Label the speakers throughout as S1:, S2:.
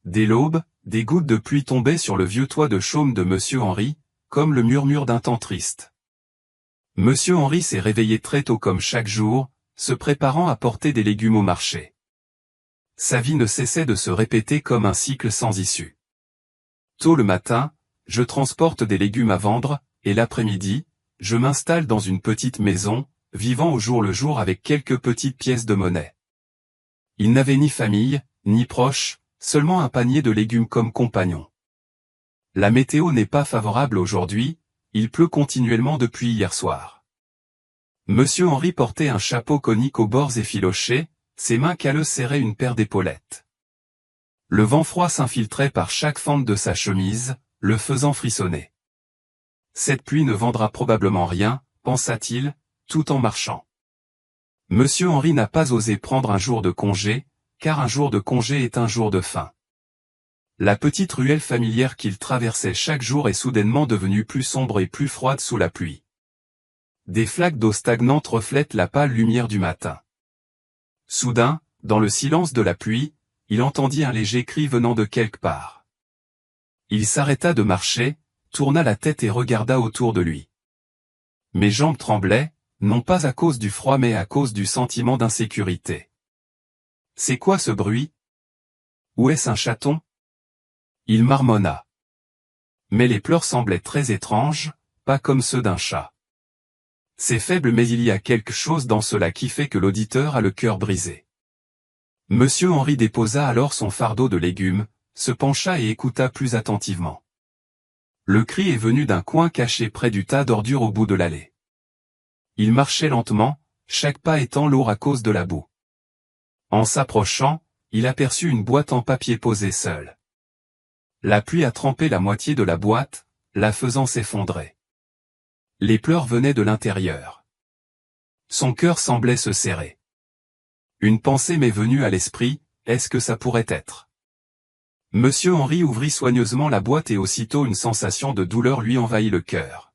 S1: Dès l'aube, des gouttes de pluie tombaient sur le vieux toit de chaume de Monsieur Henri, comme le murmure d'un temps triste. Monsieur Henri s'est réveillé très tôt comme chaque jour, se préparant à porter des légumes au marché. Sa vie ne cessait de se répéter comme un cycle sans issue. Tôt le matin, je transporte des légumes à vendre, et l'après-midi, je m'installe dans une petite maison, vivant au jour le jour avec quelques petites pièces de monnaie. Il n'avait ni famille, ni proches, seulement un panier de légumes comme compagnon. La météo n'est pas favorable aujourd'hui, il pleut continuellement depuis hier soir. Monsieur Henri portait un chapeau conique aux bords effilochés, ses mains calleuses serraient une paire d'épaulettes. Le vent froid s'infiltrait par chaque fente de sa chemise, le faisant frissonner. Cette pluie ne vendra probablement rien, pensa-t-il, tout en marchant. Monsieur Henri n'a pas osé prendre un jour de congé, car un jour de congé est un jour de faim. La petite ruelle familière qu'il traversait chaque jour est soudainement devenue plus sombre et plus froide sous la pluie. Des flaques d'eau stagnante reflètent la pâle lumière du matin. Soudain, dans le silence de la pluie, il entendit un léger cri venant de quelque part. Il s'arrêta de marcher, tourna la tête et regarda autour de lui. Mes jambes tremblaient, non pas à cause du froid mais à cause du sentiment d'insécurité. C'est quoi ce bruit? Où est-ce un chaton? Il marmonna. Mais les pleurs semblaient très étranges, pas comme ceux d'un chat. C'est faible mais il y a quelque chose dans cela qui fait que l'auditeur a le cœur brisé. Monsieur Henri déposa alors son fardeau de légumes, se pencha et écouta plus attentivement. Le cri est venu d'un coin caché près du tas d'ordures au bout de l'allée. Il marchait lentement, chaque pas étant lourd à cause de la boue. En s'approchant, il aperçut une boîte en papier posée seule. La pluie a trempé la moitié de la boîte, la faisant s'effondrer. Les pleurs venaient de l'intérieur. Son cœur semblait se serrer. Une pensée m'est venue à l'esprit, est-ce que ça pourrait être? Monsieur Henri ouvrit soigneusement la boîte et aussitôt une sensation de douleur lui envahit le cœur.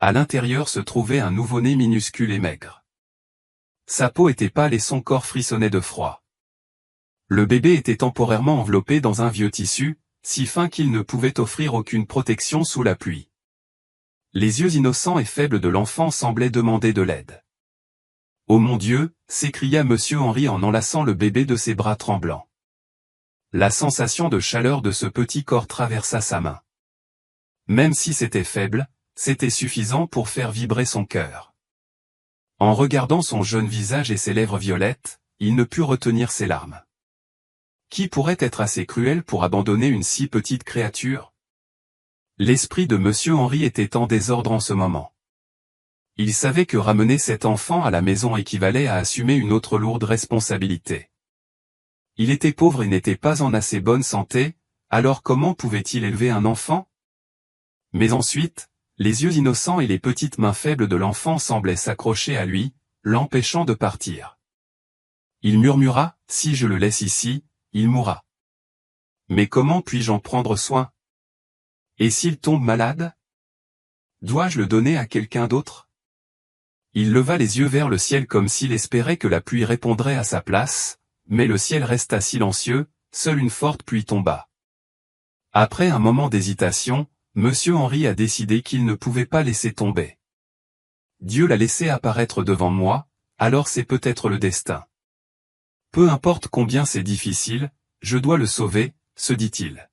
S1: À l'intérieur se trouvait un nouveau-né minuscule et maigre. Sa peau était pâle et son corps frissonnait de froid. Le bébé était temporairement enveloppé dans un vieux tissu, si fin qu'il ne pouvait offrir aucune protection sous la pluie. Les yeux innocents et faibles de l'enfant semblaient demander de l'aide. « Oh mon Dieu !» s'écria Monsieur Henri en enlaçant le bébé de ses bras tremblants. La sensation de chaleur de ce petit corps traversa sa main. Même si c'était faible, c'était suffisant pour faire vibrer son cœur. En regardant son jeune visage et ses lèvres violettes, il ne put retenir ses larmes. Qui pourrait être assez cruel pour abandonner une si petite créature? L'esprit de Monsieur Henri était en désordre en ce moment. Il savait que ramener cet enfant à la maison équivalait à assumer une autre lourde responsabilité. Il était pauvre et n'était pas en assez bonne santé, alors comment pouvait-il élever un enfant? Mais ensuite, les yeux innocents et les petites mains faibles de l'enfant semblaient s'accrocher à lui, l'empêchant de partir. Il murmura, « Si je le laisse ici, il mourra. Mais comment puis-je en prendre soin? Et s'il tombe malade? Dois-je le donner à quelqu'un d'autre? » Il leva les yeux vers le ciel comme s'il espérait que la pluie répondrait à sa place, mais le ciel resta silencieux, seule une forte pluie tomba. Après un moment d'hésitation, Monsieur Henri a décidé qu'il ne pouvait pas laisser tomber. Dieu l'a laissé apparaître devant moi, alors c'est peut-être le destin. Peu importe combien c'est difficile, je dois le sauver, se dit-il.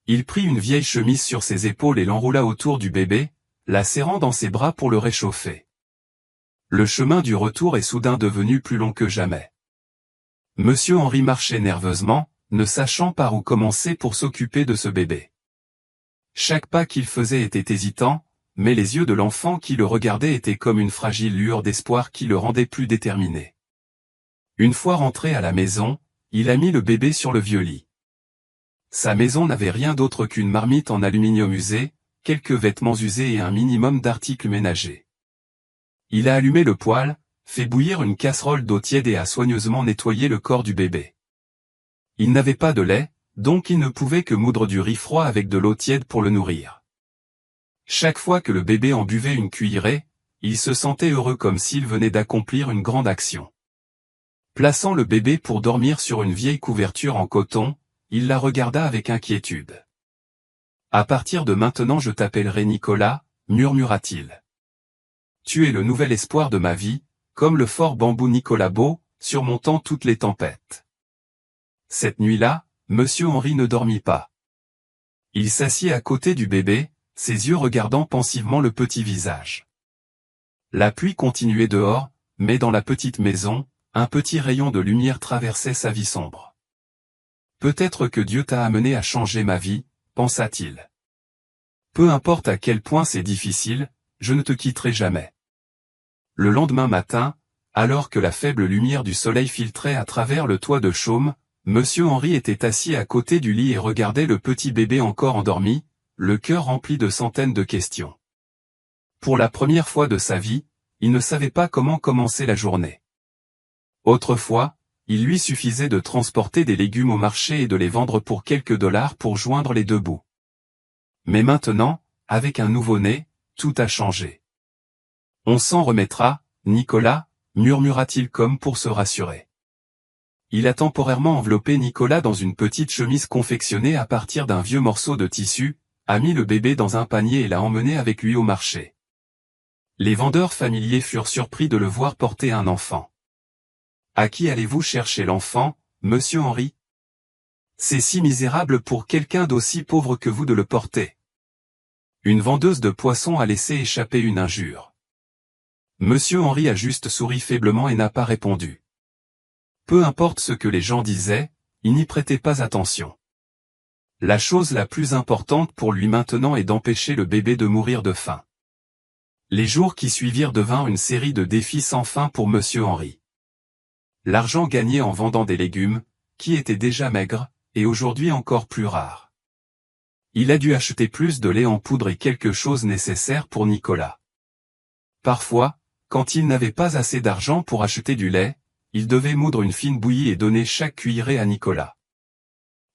S1: Il prit une vieille chemise sur ses épaules et l'enroula autour du bébé, la serrant dans ses bras pour le réchauffer. Le chemin du retour est soudain devenu plus long que jamais. Monsieur Henri marchait nerveusement, ne sachant par où commencer pour s'occuper de ce bébé. Chaque pas qu'il faisait était hésitant, mais les yeux de l'enfant qui le regardait étaient comme une fragile lueur d'espoir qui le rendait plus déterminé. Une fois rentré à la maison, il a mis le bébé sur le vieux lit. Sa maison n'avait rien d'autre qu'une marmite en aluminium usé, quelques vêtements usés et un minimum d'articles ménagers. Il a allumé le poêle, fait bouillir une casserole d'eau tiède et a soigneusement nettoyé le corps du bébé. Il n'avait pas de lait, donc il ne pouvait que moudre du riz froid avec de l'eau tiède pour le nourrir. Chaque fois que le bébé en buvait une cuillerée, il se sentait heureux comme s'il venait d'accomplir une grande action. Plaçant le bébé pour dormir sur une vieille couverture en coton, il la regarda avec inquiétude. « À partir de maintenant je t'appellerai Nicolas, murmura-t-il. Tu es le nouvel espoir de ma vie, comme le fort bambou Nicolas Beau, surmontant toutes les tempêtes. » Cette nuit-là, Monsieur Henri ne dormit pas. Il s'assit à côté du bébé, ses yeux regardant pensivement le petit visage. La pluie continuait dehors, mais dans la petite maison, un petit rayon de lumière traversait sa vie sombre. « Peut-être que Dieu t'a amené à changer ma vie, pensa-t-il. Peu importe à quel point c'est difficile, je ne te quitterai jamais. Le lendemain matin, alors que la faible lumière du soleil filtrait à travers le toit de chaume, Monsieur Henri était assis à côté du lit et regardait le petit bébé encore endormi, le cœur rempli de centaines de questions. Pour la première fois de sa vie, il ne savait pas comment commencer la journée. Autrefois, il lui suffisait de transporter des légumes au marché et de les vendre pour quelques dollars pour joindre les deux bouts. Mais maintenant, avec un nouveau-né, tout a changé. « On s'en remettra, Nicolas » murmura-t-il comme pour se rassurer. Il a temporairement enveloppé Nicolas dans une petite chemise confectionnée à partir d'un vieux morceau de tissu, a mis le bébé dans un panier et l'a emmené avec lui au marché. Les vendeurs familiers furent surpris de le voir porter un enfant. « À qui allez-vous chercher l'enfant, Monsieur Henri ? C'est si misérable pour quelqu'un d'aussi pauvre que vous de le porter. » Une vendeuse de poissons a laissé échapper une injure. Monsieur Henri a juste souri faiblement et n'a pas répondu. Peu importe ce que les gens disaient, il n'y prêtait pas attention. La chose la plus importante pour lui maintenant est d'empêcher le bébé de mourir de faim. Les jours qui suivirent devinrent une série de défis sans fin pour Monsieur Henri. L'argent gagné en vendant des légumes, qui étaient déjà maigres, est aujourd'hui encore plus rare. Il a dû acheter plus de lait en poudre et quelque chose nécessaire pour Nicolas. Parfois, quand il n'avait pas assez d'argent pour acheter du lait, il devait moudre une fine bouillie et donner chaque cuillerée à Nicolas.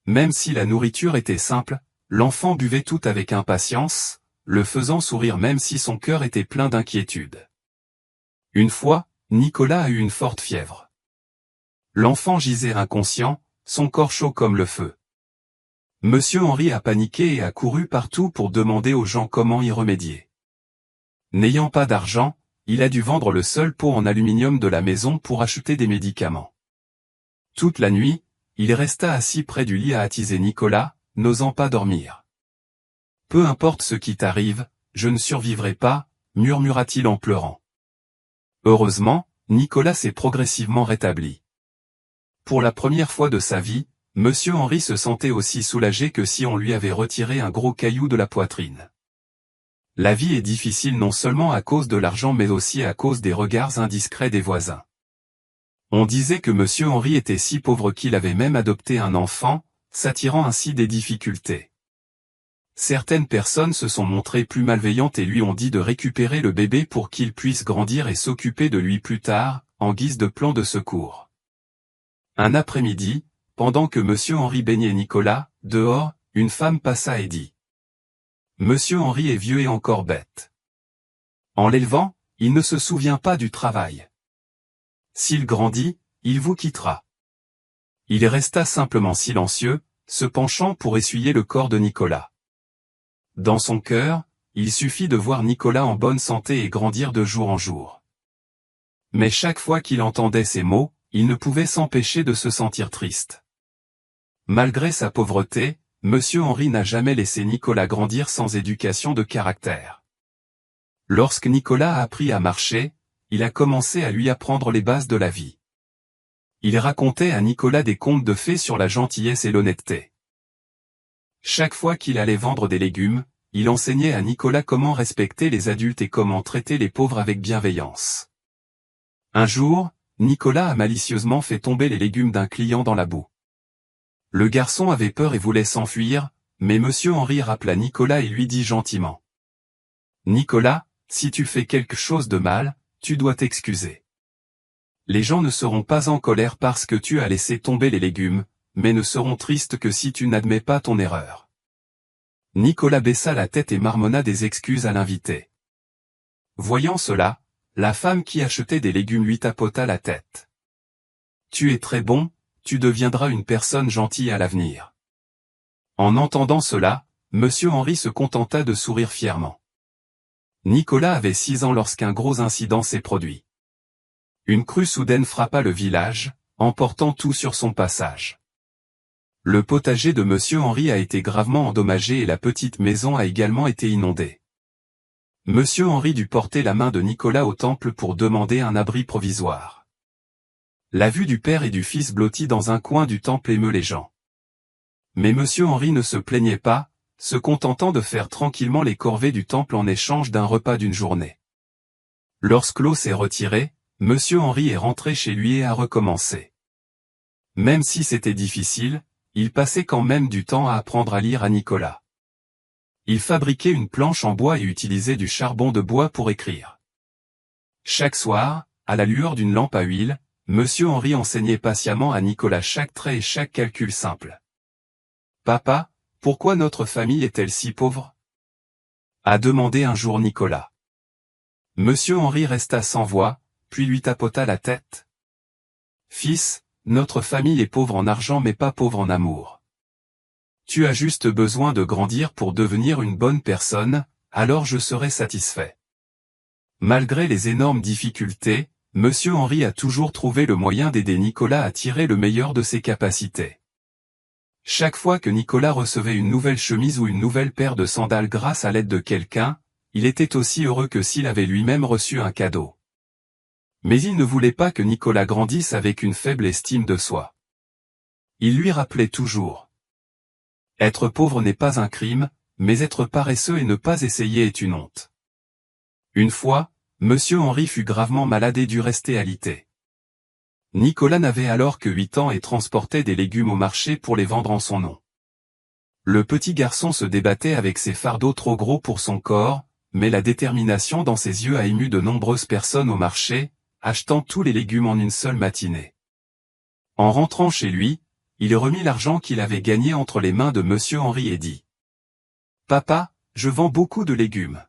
S1: Même si la nourriture était simple, l'enfant buvait tout avec impatience, le faisant sourire même si son cœur était plein d'inquiétude. Une fois, Nicolas a eu une forte fièvre. L'enfant gisait inconscient, son corps chaud comme le feu. Monsieur Henri a paniqué et a couru partout pour demander aux gens comment y remédier. N'ayant pas d'argent, il a dû vendre le seul pot en aluminium de la maison pour acheter des médicaments. Toute la nuit, il resta assis près du lit à attiser Nicolas, n'osant pas dormir. « Peu importe ce qui t'arrive, je ne survivrai pas, » murmura-t-il en pleurant. Heureusement, Nicolas s'est progressivement rétabli. Pour la première fois de sa vie, Monsieur Henri se sentait aussi soulagé que si on lui avait retiré un gros caillou de la poitrine. La vie est difficile non seulement à cause de l'argent mais aussi à cause des regards indiscrets des voisins. On disait que Monsieur Henri était si pauvre qu'il avait même adopté un enfant, s'attirant ainsi des difficultés. Certaines personnes se sont montrées plus malveillantes et lui ont dit de récupérer le bébé pour qu'il puisse grandir et s'occuper de lui plus tard, en guise de plan de secours. Un après-midi, pendant que Monsieur Henri baignait Nicolas, dehors, une femme passa et dit « Monsieur Henri est vieux et encore bête. En l'élevant, il ne se souvient pas du travail. S'il grandit, il vous quittera. » Il resta simplement silencieux, se penchant pour essuyer le corps de Nicolas. Dans son cœur, il suffit de voir Nicolas en bonne santé et grandir de jour en jour. Mais chaque fois qu'il entendait ces mots, il ne pouvait s'empêcher de se sentir triste. Malgré sa pauvreté, Monsieur Henri n'a jamais laissé Nicolas grandir sans éducation de caractère. Lorsque Nicolas a appris à marcher, il a commencé à lui apprendre les bases de la vie. Il racontait à Nicolas des contes de fées sur la gentillesse et l'honnêteté. Chaque fois qu'il allait vendre des légumes, il enseignait à Nicolas comment respecter les adultes et comment traiter les pauvres avec bienveillance. Un jour, Nicolas a malicieusement fait tomber les légumes d'un client dans la boue. Le garçon avait peur et voulait s'enfuir, mais Monsieur Henri rappela Nicolas et lui dit gentiment « Nicolas, si tu fais quelque chose de mal, tu dois t'excuser. Les gens ne seront pas en colère parce que tu as laissé tomber les légumes, mais ne seront tristes que si tu n'admets pas ton erreur. » Nicolas baissa la tête et marmonna des excuses à l'invité. Voyant cela, la femme qui achetait des légumes lui tapota la tête. « Tu es très bon, tu deviendras une personne gentille à l'avenir. » En entendant cela, Monsieur Henri se contenta de sourire fièrement. Nicolas avait 6 ans lorsqu'un gros incident s'est produit. Une crue soudaine frappa le village, emportant tout sur son passage. Le potager de Monsieur Henri a été gravement endommagé et la petite maison a également été inondée. Monsieur Henri dut porter la main de Nicolas au temple pour demander un abri provisoire. La vue du père et du fils blottis dans un coin du temple émeut les gens. Mais Monsieur Henri ne se plaignait pas, se contentant de faire tranquillement les corvées du temple en échange d'un repas d'une journée. Lorsque l'eau s'est retirée, Monsieur Henri est rentré chez lui et a recommencé. Même si c'était difficile, il passait quand même du temps à apprendre à lire à Nicolas. Il fabriquait une planche en bois et utilisait du charbon de bois pour écrire. Chaque soir, à la lueur d'une lampe à huile, Monsieur Henri enseignait patiemment à Nicolas chaque trait et chaque calcul simple. « Papa, pourquoi notre famille est-elle si pauvre ?» a demandé un jour Nicolas. Monsieur Henri resta sans voix, puis lui tapota la tête. « Fils, notre famille est pauvre en argent mais pas pauvre en amour. Tu as juste besoin de grandir pour devenir une bonne personne, alors je serai satisfait. » Malgré les énormes difficultés, Monsieur Henri a toujours trouvé le moyen d'aider Nicolas à tirer le meilleur de ses capacités. Chaque fois que Nicolas recevait une nouvelle chemise ou une nouvelle paire de sandales grâce à l'aide de quelqu'un, il était aussi heureux que s'il avait lui-même reçu un cadeau. Mais il ne voulait pas que Nicolas grandisse avec une faible estime de soi. Il lui rappelait toujours. Être pauvre n'est pas un crime, mais être paresseux et ne pas essayer est une honte. Une fois, Monsieur Henri fut gravement malade et dut rester alité. Nicolas n'avait alors que 8 ans et transportait des légumes au marché pour les vendre en son nom. Le petit garçon se débattait avec ses fardeaux trop gros pour son corps, mais la détermination dans ses yeux a ému de nombreuses personnes au marché, achetant tous les légumes en une seule matinée. En rentrant chez lui, il remit l'argent qu'il avait gagné entre les mains de Monsieur Henri et dit « Papa, je vends beaucoup de légumes.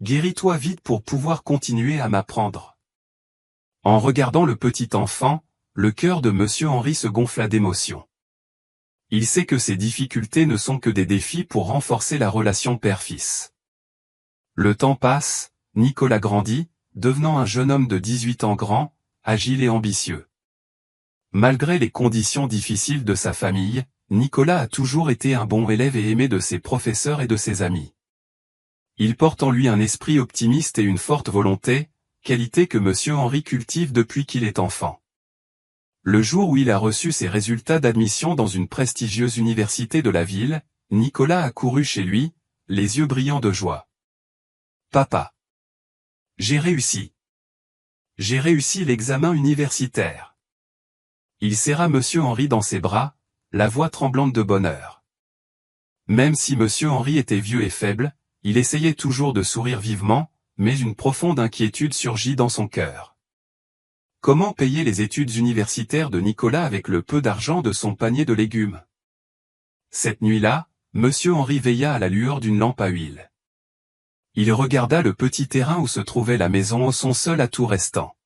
S1: Guéris-toi vite pour pouvoir continuer à m'apprendre. » En regardant le petit enfant, le cœur de Monsieur Henri se gonfla d'émotion. Il sait que ces difficultés ne sont que des défis pour renforcer la relation père-fils. Le temps passe, Nicolas grandit, devenant un jeune homme de 18 ans grand, agile et ambitieux. Malgré les conditions difficiles de sa famille, Nicolas a toujours été un bon élève et aimé de ses professeurs et de ses amis. Il porte en lui un esprit optimiste et une forte volonté, qualité que Monsieur Henri cultive depuis qu'il est enfant. Le jour où il a reçu ses résultats d'admission dans une prestigieuse université de la ville, Nicolas a couru chez lui, les yeux brillants de joie. « Papa! J'ai réussi! J'ai réussi l'examen universitaire !» Il serra Monsieur Henri dans ses bras, la voix tremblante de bonheur. Même si Monsieur Henri était vieux et faible, il essayait toujours de sourire vivement, mais une profonde inquiétude surgit dans son cœur. Comment payer les études universitaires de Nicolas avec le peu d'argent de son panier de légumes? Cette nuit-là, Monsieur Henri veilla à la lueur d'une lampe à huile. Il regarda le petit terrain où se trouvait la maison, son seul atout restant.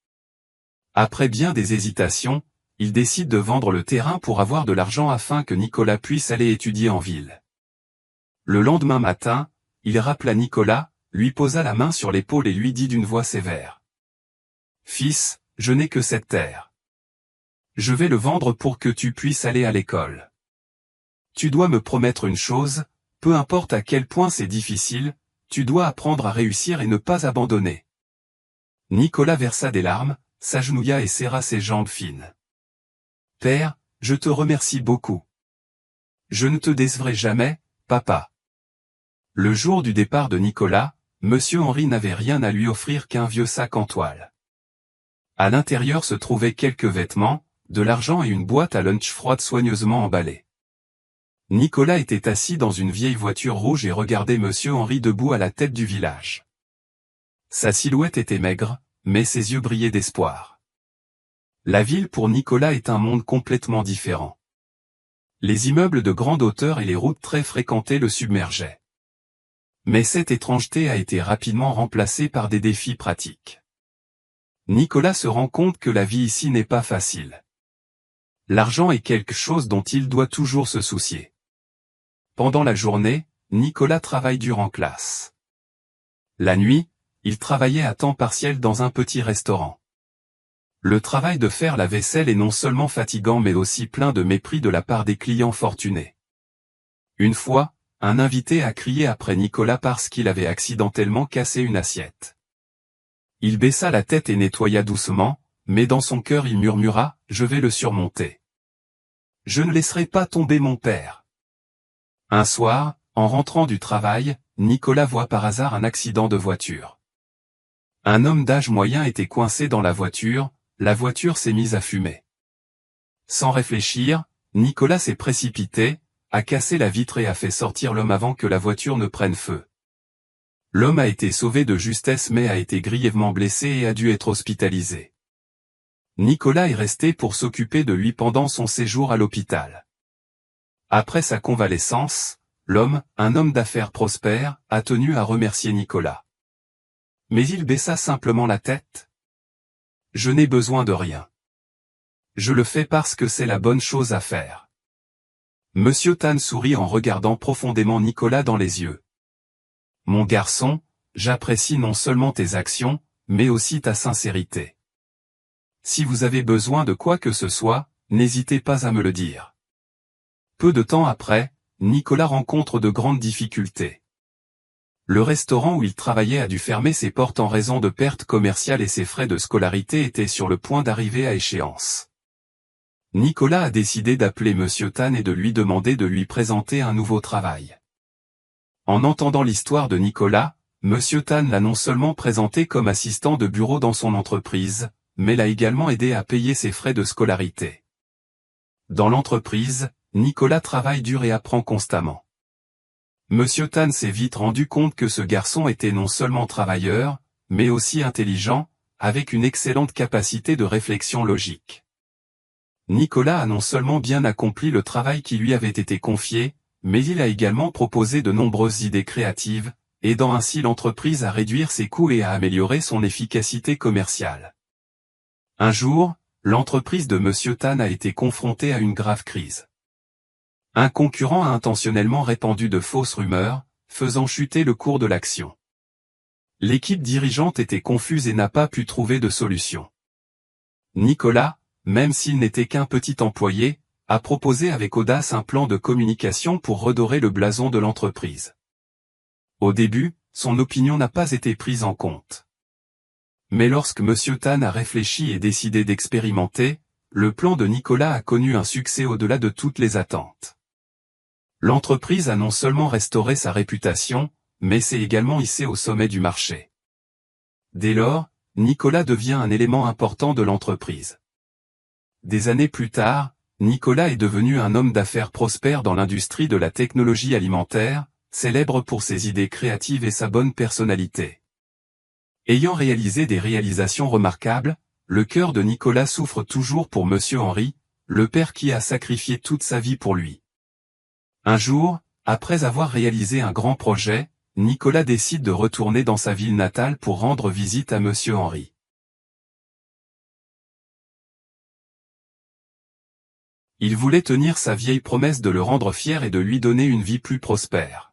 S1: Après bien des hésitations, il décide de vendre le terrain pour avoir de l'argent afin que Nicolas puisse aller étudier en ville. Le lendemain matin, il rappela Nicolas, lui posa la main sur l'épaule et lui dit d'une voix sévère. « Fils, je n'ai que cette terre. Je vais le vendre pour que tu puisses aller à l'école. Tu dois me promettre une chose, peu importe à quel point c'est difficile, tu dois apprendre à réussir et ne pas abandonner. » Nicolas versa des larmes, s'agenouilla et serra ses jambes fines. « Père, je te remercie beaucoup. Je ne te décevrai jamais, papa. » Le jour du départ de Nicolas, Monsieur Henri n'avait rien à lui offrir qu'un vieux sac en toile. À l'intérieur se trouvaient quelques vêtements, de l'argent et une boîte à lunch froide soigneusement emballée. Nicolas était assis dans une vieille voiture rouge et regardait Monsieur Henri debout à la tête du village. Sa silhouette était maigre, mais ses yeux brillaient d'espoir. La ville pour Nicolas est un monde complètement différent. Les immeubles de grande hauteur et les routes très fréquentées le submergeaient. Mais cette étrangeté a été rapidement remplacée par des défis pratiques. Nicolas se rend compte que la vie ici n'est pas facile. L'argent est quelque chose dont il doit toujours se soucier. Pendant la journée, Nicolas travaille dur en classe. La nuit, il travaillait à temps partiel dans un petit restaurant. Le travail de faire la vaisselle est non seulement fatigant mais aussi plein de mépris de la part des clients fortunés. Une fois, un invité a crié après Nicolas parce qu'il avait accidentellement cassé une assiette. Il baissa la tête et nettoya doucement, mais dans son cœur il murmura « Je vais le surmonter. Je ne laisserai pas tomber mon père. » Un soir, en rentrant du travail, Nicolas voit par hasard un accident de voiture. Un homme d'âge moyen était coincé dans la voiture s'est mise à fumer. Sans réfléchir, Nicolas s'est précipité, a cassé la vitre et a fait sortir l'homme avant que la voiture ne prenne feu. L'homme a été sauvé de justesse mais a été grièvement blessé et a dû être hospitalisé. Nicolas est resté pour s'occuper de lui pendant son séjour à l'hôpital. Après sa convalescence, l'homme, un homme d'affaires prospère, a tenu à remercier Nicolas. Mais il baissa simplement la tête. « Je n'ai besoin de rien. Je le fais parce que c'est la bonne chose à faire. » Monsieur Tan sourit en regardant profondément Nicolas dans les yeux. « Mon garçon, j'apprécie non seulement tes actions, mais aussi ta sincérité. Si vous avez besoin de quoi que ce soit, n'hésitez pas à me le dire. » Peu de temps après, Nicolas rencontre de grandes difficultés. Le restaurant où il travaillait a dû fermer ses portes en raison de pertes commerciales et ses frais de scolarité étaient sur le point d'arriver à échéance. Nicolas a décidé d'appeler Monsieur Tan et de lui demander de lui présenter un nouveau travail. En entendant l'histoire de Nicolas, Monsieur Tan l'a non seulement présenté comme assistant de bureau dans son entreprise, mais l'a également aidé à payer ses frais de scolarité. Dans l'entreprise, Nicolas travaille dur et apprend constamment. Monsieur Tan s'est vite rendu compte que ce garçon était non seulement travailleur, mais aussi intelligent, avec une excellente capacité de réflexion logique. Nicolas a non seulement bien accompli le travail qui lui avait été confié, mais il a également proposé de nombreuses idées créatives, aidant ainsi l'entreprise à réduire ses coûts et à améliorer son efficacité commerciale. Un jour, l'entreprise de Monsieur Tan a été confrontée à une grave crise. Un concurrent a intentionnellement répandu de fausses rumeurs, faisant chuter le cours de l'action. L'équipe dirigeante était confuse et n'a pas pu trouver de solution. Nicolas, même s'il n'était qu'un petit employé, a proposé avec audace un plan de communication pour redorer le blason de l'entreprise. Au début, son opinion n'a pas été prise en compte. Mais lorsque Monsieur Tan a réfléchi et décidé d'expérimenter, le plan de Nicolas a connu un succès au-delà de toutes les attentes. L'entreprise a non seulement restauré sa réputation, mais s'est également hissée au sommet du marché. Dès lors, Nicolas devient un élément important de l'entreprise. Des années plus tard, Nicolas est devenu un homme d'affaires prospère dans l'industrie de la technologie alimentaire, célèbre pour ses idées créatives et sa bonne personnalité. Ayant réalisé des réalisations remarquables, le cœur de Nicolas souffre toujours pour Monsieur Henry, le père qui a sacrifié toute sa vie pour lui. Un jour, après avoir réalisé un grand projet, Nicolas décide de retourner dans sa ville natale pour rendre visite à Monsieur Henry. Il voulait tenir sa vieille promesse de le rendre fier et de lui donner une vie plus prospère.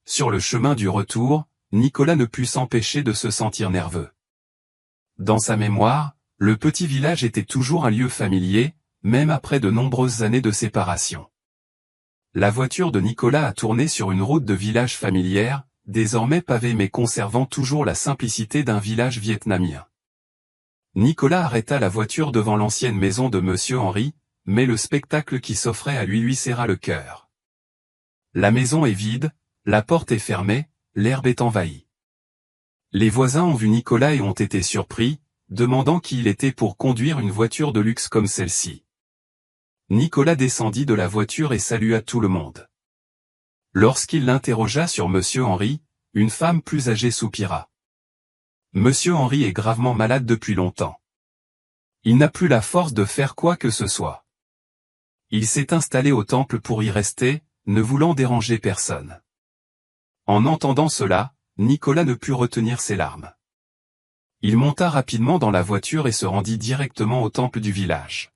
S1: Sur le chemin du retour, Nicolas ne put s'empêcher de se sentir nerveux. Dans sa mémoire, le petit village était toujours un lieu familier, même après de nombreuses années de séparation. La voiture de Nicolas a tourné sur une route de village familière, désormais pavée mais conservant toujours la simplicité d'un village vietnamien. Nicolas arrêta la voiture devant l'ancienne maison de Monsieur Henry, mais le spectacle qui s'offrait à lui serra le cœur. La maison est vide, la porte est fermée, l'herbe est envahie. Les voisins ont vu Nicolas et ont été surpris, demandant qui il était pour conduire une voiture de luxe comme celle-ci. Nicolas descendit de la voiture et salua tout le monde. Lorsqu'il l'interrogea sur Monsieur Henry, une femme plus âgée soupira. Monsieur Henry est gravement malade depuis longtemps. Il n'a plus la force de faire quoi que ce soit. Il s'est installé au temple pour y rester, ne voulant déranger personne. En entendant cela, Nicolas ne put retenir ses larmes. Il monta rapidement dans la voiture et se rendit directement au temple du village.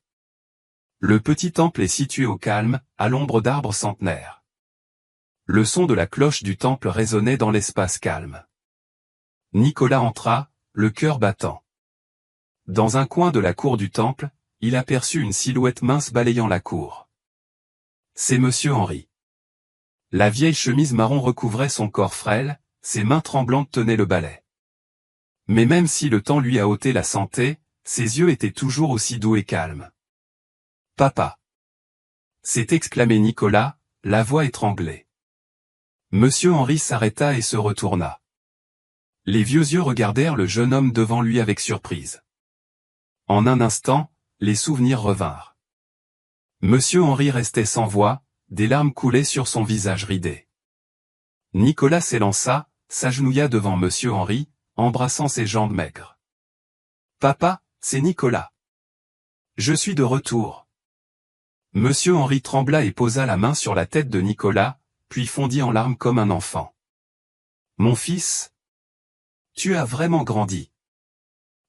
S1: Le petit temple est situé au calme, à l'ombre d'arbres centenaires. Le son de la cloche du temple résonnait dans l'espace calme. Nicolas entra, le cœur battant. Dans un coin de la cour du temple, il aperçut une silhouette mince balayant la cour. C'est Monsieur Henri. La vieille chemise marron recouvrait son corps frêle, ses mains tremblantes tenaient le balai. Mais même si le temps lui a ôté la santé, ses yeux étaient toujours aussi doux et calmes. « Papa !» s'est exclamé Nicolas, la voix étranglée. Monsieur Henri s'arrêta et se retourna. Les vieux yeux regardèrent le jeune homme devant lui avec surprise. En un instant, les souvenirs revinrent. Monsieur Henri restait sans voix, des larmes coulaient sur son visage ridé. Nicolas s'élança, s'agenouilla devant Monsieur Henri, embrassant ses jambes maigres. « Papa, c'est Nicolas. Je suis de retour. » Monsieur Henri trembla et posa la main sur la tête de Nicolas, puis fondit en larmes comme un enfant. « Mon fils, tu as vraiment grandi. »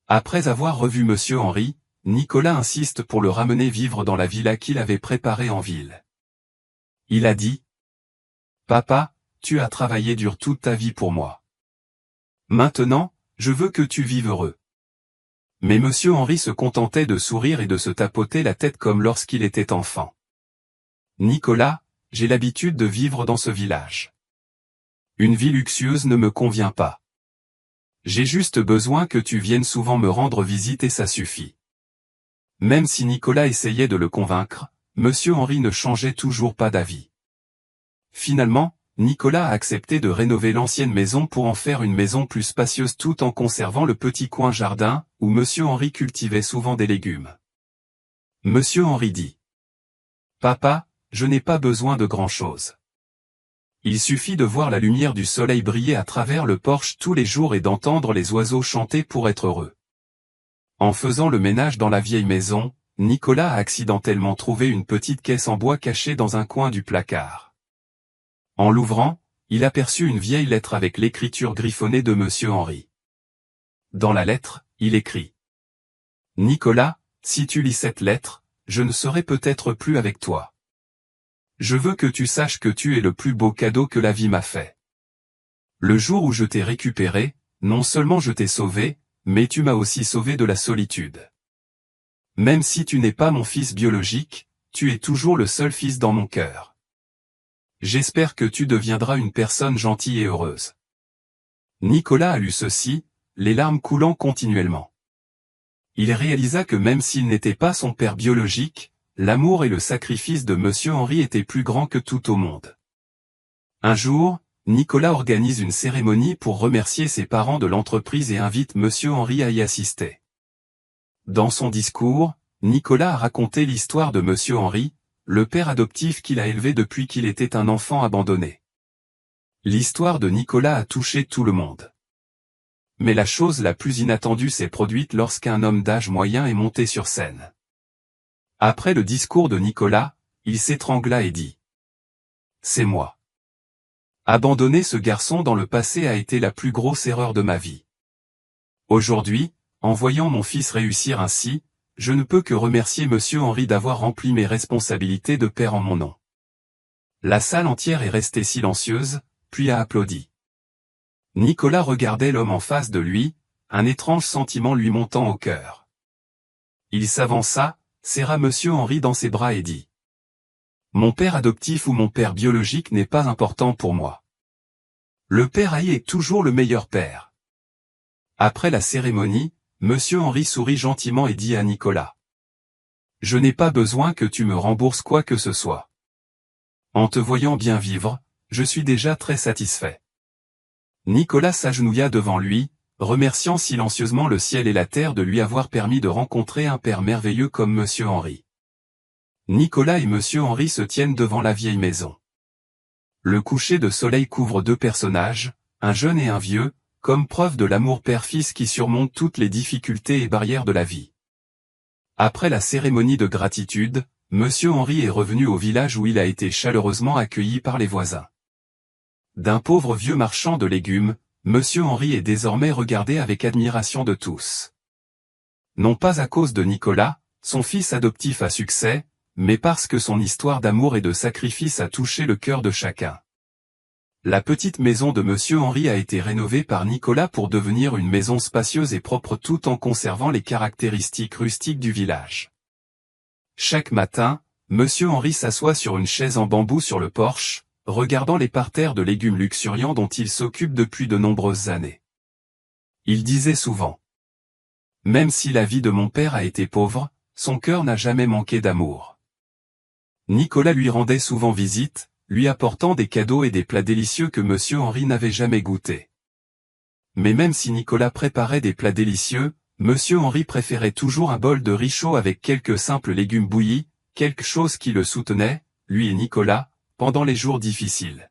S1: Après avoir revu Monsieur Henri, Nicolas insiste pour le ramener vivre dans la villa qu'il avait préparée en ville. Il a dit : « Papa, tu as travaillé dur toute ta vie pour moi. Maintenant, je veux que tu vives heureux. » Mais Monsieur Henri se contentait de sourire et de se tapoter la tête comme lorsqu'il était enfant. « Nicolas, j'ai l'habitude de vivre dans ce village. Une vie luxueuse ne me convient pas. J'ai juste besoin que tu viennes souvent me rendre visite et ça suffit. » Même si Nicolas essayait de le convaincre, Monsieur Henri ne changeait toujours pas d'avis. Finalement, Nicolas a accepté de rénover l'ancienne maison pour en faire une maison plus spacieuse tout en conservant le petit coin jardin, où Monsieur Henri cultivait souvent des légumes. Monsieur Henri dit : « Papa, je n'ai pas besoin de grand-chose. Il suffit de voir la lumière du soleil briller à travers le porche tous les jours et d'entendre les oiseaux chanter pour être heureux. » En faisant le ménage dans la vieille maison, Nicolas a accidentellement trouvé une petite caisse en bois cachée dans un coin du placard. En l'ouvrant, il aperçut une vieille lettre avec l'écriture griffonnée de Monsieur Henri. Dans la lettre, il écrit : « Nicolas, si tu lis cette lettre, je ne serai peut-être plus avec toi. Je veux que tu saches que tu es le plus beau cadeau que la vie m'a fait. Le jour où je t'ai récupéré, non seulement je t'ai sauvé, mais tu m'as aussi sauvé de la solitude. Même si tu n'es pas mon fils biologique, tu es toujours le seul fils dans mon cœur. J'espère que tu deviendras une personne gentille et heureuse. » Nicolas a lu ceci, les larmes coulant continuellement. Il réalisa que même s'il n'était pas son père biologique, l'amour et le sacrifice de Monsieur Henri étaient plus grands que tout au monde. Un jour, Nicolas organise une cérémonie pour remercier ses parents de l'entreprise et invite Monsieur Henri à y assister. Dans son discours, Nicolas a raconté l'histoire de Monsieur Henri, le père adoptif qu'il a élevé depuis qu'il était un enfant abandonné. L'histoire de Nicolas a touché tout le monde. Mais la chose la plus inattendue s'est produite lorsqu'un homme d'âge moyen est monté sur scène. Après le discours de Nicolas, il s'étrangla et dit : « C'est moi. Abandonner ce garçon dans le passé a été la plus grosse erreur de ma vie. Aujourd'hui, en voyant mon fils réussir ainsi, je ne peux que remercier Monsieur Henri d'avoir rempli mes responsabilités de père en mon nom. » La salle entière est restée silencieuse, puis a applaudi. Nicolas regardait l'homme en face de lui, un étrange sentiment lui montant au cœur. Il s'avança, serra Monsieur Henri dans ses bras et dit : « Mon père adoptif ou mon père biologique n'est pas important pour moi. Le père haï est toujours le meilleur père. » Après la cérémonie, Monsieur Henri sourit gentiment et dit à Nicolas : « Je n'ai pas besoin que tu me rembourses quoi que ce soit. En te voyant bien vivre, je suis déjà très satisfait. » Nicolas s'agenouilla devant lui, remerciant silencieusement le ciel et la terre de lui avoir permis de rencontrer un père merveilleux comme Monsieur Henri. Nicolas et Monsieur Henri se tiennent devant la vieille maison. Le coucher de soleil couvre deux personnages, un jeune et un vieux, comme preuve de l'amour père-fils qui surmonte toutes les difficultés et barrières de la vie. Après la cérémonie de gratitude, Monsieur Henri est revenu au village où il a été chaleureusement accueilli par les voisins. D'un pauvre vieux marchand de légumes, Monsieur Henri est désormais regardé avec admiration de tous. Non pas à cause de Nicolas, son fils adoptif à succès, mais parce que son histoire d'amour et de sacrifice a touché le cœur de chacun. La petite maison de Monsieur Henri a été rénovée par Nicolas pour devenir une maison spacieuse et propre tout en conservant les caractéristiques rustiques du village. Chaque matin, Monsieur Henri s'assoit sur une chaise en bambou sur le porche, regardant les parterres de légumes luxuriants dont il s'occupe depuis de nombreuses années. Il disait souvent: « Même si la vie de mon père a été pauvre, son cœur n'a jamais manqué d'amour. » Nicolas lui rendait souvent visite, lui apportant des cadeaux et des plats délicieux que Monsieur Henri n'avait jamais goûtés. Mais même si Nicolas préparait des plats délicieux, Monsieur Henri préférait toujours un bol de riz chaud avec quelques simples légumes bouillis, quelque chose qui le soutenait, lui et Nicolas, pendant les jours difficiles.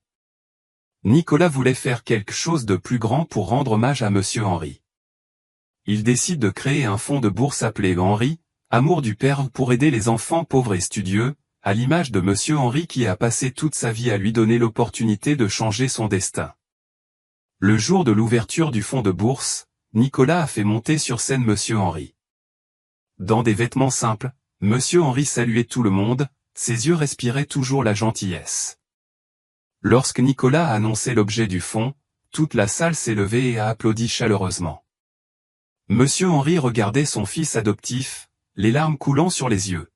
S1: Nicolas voulait faire quelque chose de plus grand pour rendre hommage à Monsieur Henri. Il décide de créer un fonds de bourse appelé Henri, Amour du Père pour aider les enfants pauvres et studieux, à l'image de Monsieur Henri qui a passé toute sa vie à lui donner l'opportunité de changer son destin. Le jour de l'ouverture du fonds de bourse, Nicolas a fait monter sur scène Monsieur Henri. Dans des vêtements simples, Monsieur Henri saluait tout le monde, ses yeux respiraient toujours la gentillesse. Lorsque Nicolas a annoncé l'objet du fonds, toute la salle s'est levée et a applaudi chaleureusement. Monsieur Henri regardait son fils adoptif, les larmes coulant sur les yeux.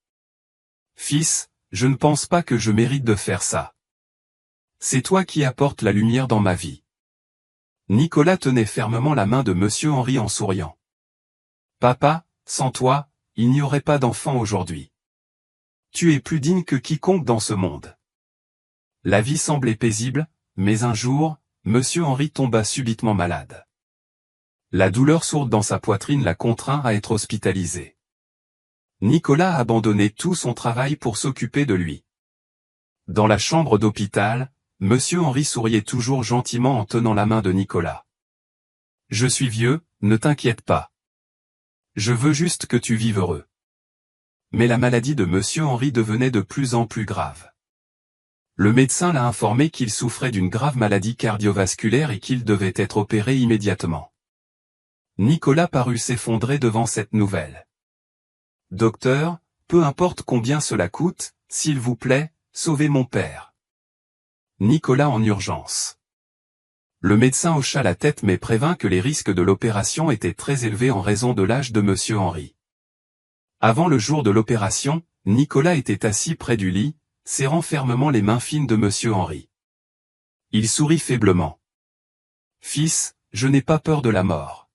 S1: « Fils, je ne pense pas que je mérite de faire ça. C'est toi qui apportes la lumière dans ma vie. » Nicolas tenait fermement la main de Monsieur Henri en souriant. « Papa, sans toi, il n'y aurait pas d'enfant aujourd'hui. Tu es plus digne que quiconque dans ce monde. » La vie semblait paisible, mais un jour, Monsieur Henri tomba subitement malade. La douleur sourde dans sa poitrine l'a contraint à être hospitalisé. Nicolas a abandonné tout son travail pour s'occuper de lui. Dans la chambre d'hôpital, Monsieur Henri souriait toujours gentiment en tenant la main de Nicolas. « Je suis vieux, ne t'inquiète pas. Je veux juste que tu vives heureux. » Mais la maladie de Monsieur Henri devenait de plus en plus grave. Le médecin l'a informé qu'il souffrait d'une grave maladie cardiovasculaire et qu'il devait être opéré immédiatement. Nicolas parut s'effondrer devant cette nouvelle. « Docteur, peu importe combien cela coûte, s'il vous plaît, sauvez mon père. » Nicolas en urgence. Le médecin hocha la tête mais prévint que les risques de l'opération étaient très élevés en raison de l'âge de Monsieur Henri. Avant le jour de l'opération, Nicolas était assis près du lit, serrant fermement les mains fines de Monsieur Henri. Il sourit faiblement. « Fils, je n'ai pas peur de la mort.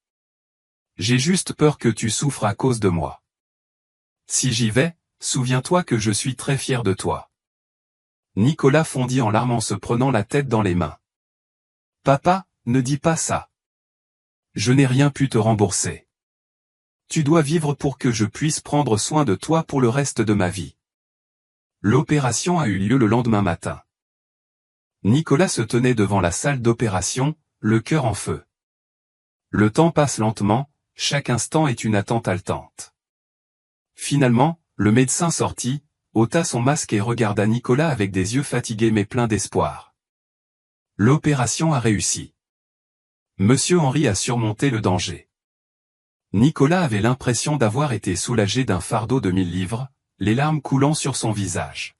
S1: J'ai juste peur que tu souffres à cause de moi. Si j'y vais, souviens-toi que je suis très fier de toi. » Nicolas fondit en larmes en se prenant la tête dans les mains. « Papa, ne dis pas ça. Je n'ai rien pu te rembourser. Tu dois vivre pour que je puisse prendre soin de toi pour le reste de ma vie. » L'opération a eu lieu le lendemain matin. Nicolas se tenait devant la salle d'opération, le cœur en feu. Le temps passe lentement, chaque instant est une attente haletante. Finalement, le médecin sortit, ôta son masque et regarda Nicolas avec des yeux fatigués mais pleins d'espoir. L'opération a réussi. Monsieur Henri a surmonté le danger. Nicolas avait l'impression d'avoir été soulagé d'un fardeau de 1000 livres, les larmes coulant sur son visage.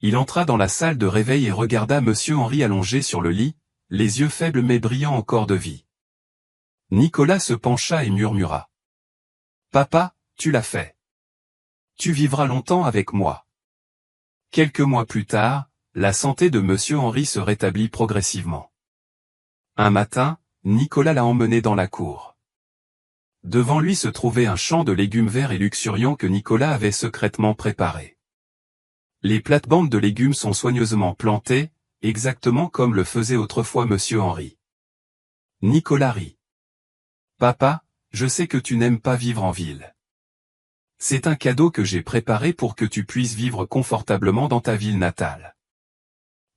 S1: Il entra dans la salle de réveil et regarda Monsieur Henri allongé sur le lit, les yeux faibles mais brillants encore de vie. Nicolas se pencha et murmura. « Papa, tu l'as fait. Tu vivras longtemps avec moi. » Quelques mois plus tard, la santé de Monsieur Henri se rétablit progressivement. Un matin, Nicolas l'a emmené dans la cour. Devant lui se trouvait un champ de légumes verts et luxuriants que Nicolas avait secrètement préparé. Les plates-bandes de légumes sont soigneusement plantées, exactement comme le faisait autrefois Monsieur Henri. Nicolas rit. « Papa, je sais que tu n'aimes pas vivre en ville. C'est un cadeau que j'ai préparé pour que tu puisses vivre confortablement dans ta ville natale. »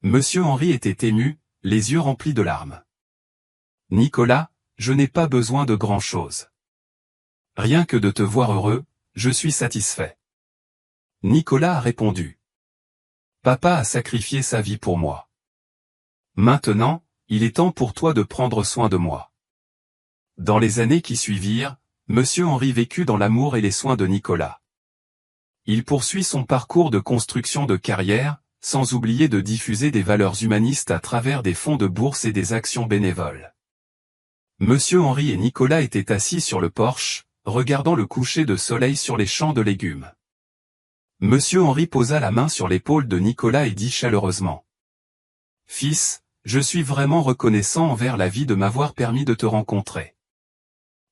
S1: Monsieur Henri était ému, les yeux remplis de larmes. « Nicolas, je n'ai pas besoin de grand-chose. Rien que de te voir heureux, je suis satisfait. » Nicolas a répondu. « Papa a sacrifié sa vie pour moi. Maintenant, il est temps pour toi de prendre soin de moi. » Dans les années qui suivirent, Monsieur Henri vécut dans l'amour et les soins de Nicolas. Il poursuit son parcours de construction de carrière, sans oublier de diffuser des valeurs humanistes à travers des fonds de bourse et des actions bénévoles. Monsieur Henri et Nicolas étaient assis sur le porche, regardant le coucher de soleil sur les champs de légumes. Monsieur Henri posa la main sur l'épaule de Nicolas et dit chaleureusement : « Fils, je suis vraiment reconnaissant envers la vie de m'avoir permis de te rencontrer.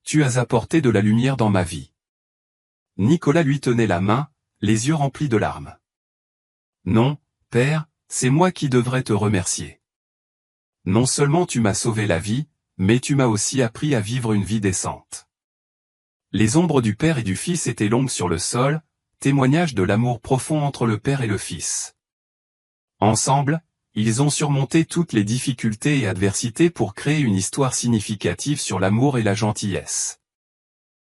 S1: Tu as apporté de la lumière dans ma vie. » Nicolas lui tenait la main, les yeux remplis de larmes. « Non, père, c'est moi qui devrais te remercier. Non seulement tu m'as sauvé la vie, mais tu m'as aussi appris à vivre une vie décente. » Les ombres du père et du fils étaient longues sur le sol, témoignage de l'amour profond entre le père et le fils. Ensemble, ils ont surmonté toutes les difficultés et adversités pour créer une histoire significative sur l'amour et la gentillesse.